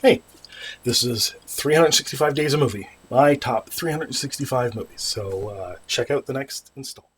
Hey, this is 365 Days a Movie, my top 365 movies. So check out the next installment.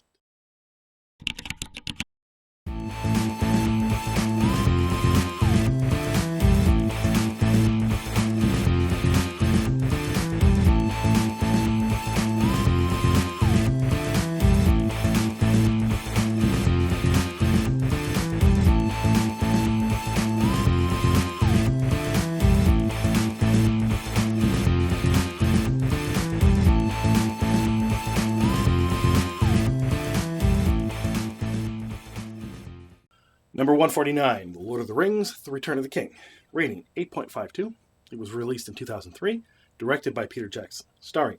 Number 149, The Lord of the Rings, The Return of the King. Rating 8.52. It was released in 2003, directed by Peter Jackson, starring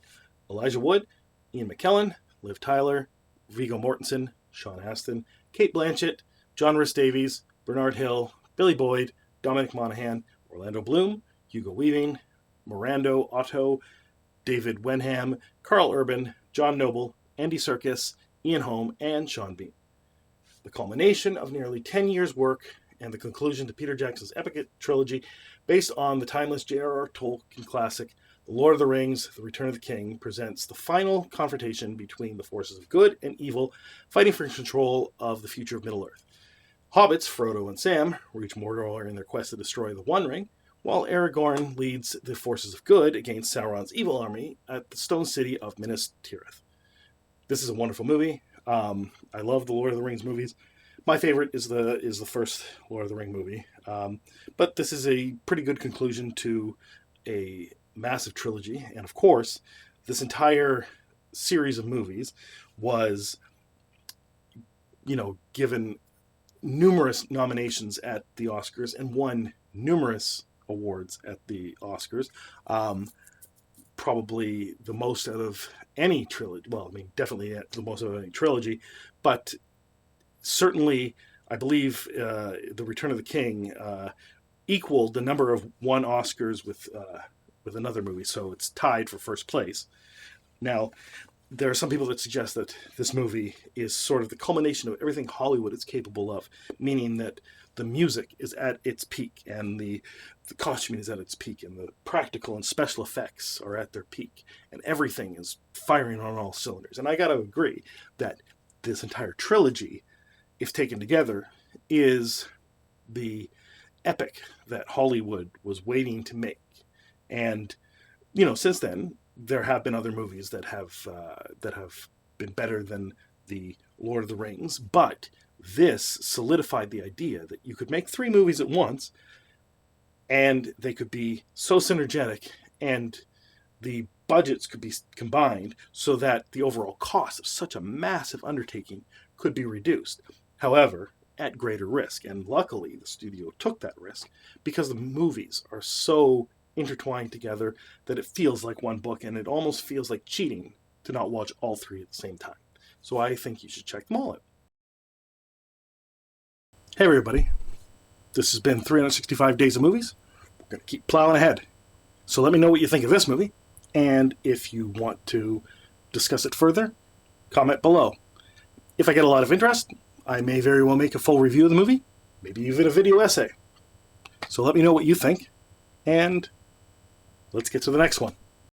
Elijah Wood, Ian McKellen, Liv Tyler, Viggo Mortensen, Sean Astin, Cate Blanchett, John Rhys-Davies, Bernard Hill, Billy Boyd, Dominic Monaghan, Orlando Bloom, Hugo Weaving, Miranda, Otto, David Wenham, Karl Urban, John Noble, Andy Serkis, Ian Holm, and Sean Bean. The culmination of nearly 10 years' work and the conclusion to Peter Jackson's epic trilogy based on the timeless J.R.R. Tolkien classic, The Lord of the Rings, The Return of the King, presents the final confrontation between the forces of good and evil fighting for control of the future of Middle-earth. Hobbits Frodo and Sam reach Mordor in their quest to destroy the One Ring, while Aragorn leads the forces of good against Sauron's evil army at the stone city of Minas Tirith. This is a wonderful movie. I love the Lord of the Rings movies. My favorite is the first Lord of the Ring movie. But this is a pretty good conclusion to a massive trilogy. And of course, this entire series of movies was, given numerous nominations at the Oscars and won numerous awards at the Oscars. Probably the most out of any trilogy. Well, definitely the most out of any trilogy, but certainly, I believe The Return of the King equaled the number of won Oscars with another movie, so it's tied for first place. Now, there are some people that suggest that this movie is sort of the culmination of everything Hollywood is capable of, meaning that the music is at its peak, and the costuming is at its peak, and the practical and special effects are at their peak, and everything is firing on all cylinders. And I got to agree that this entire trilogy, if taken together, is the epic that Hollywood was waiting to make. And, since then, there have been other movies that have been better than the Lord of the Rings, but this solidified the idea that you could make 3 movies at once, and they could be so synergetic, and the budgets could be combined so that the overall cost of such a massive undertaking could be reduced. However, at greater risk. And luckily, the studio took that risk because the movies are so intertwined together that it feels like one book, and it almost feels like cheating to not watch all 3 at the same time. So I think you should check them all out. Hey everybody, this has been 365 Days of Movies. We're going to keep plowing ahead. So let me know what you think of this movie, and if you want to discuss it further, comment below. If I get a lot of interest, I may very well make a full review of the movie, maybe even a video essay. So let me know what you think, and let's get to the next one.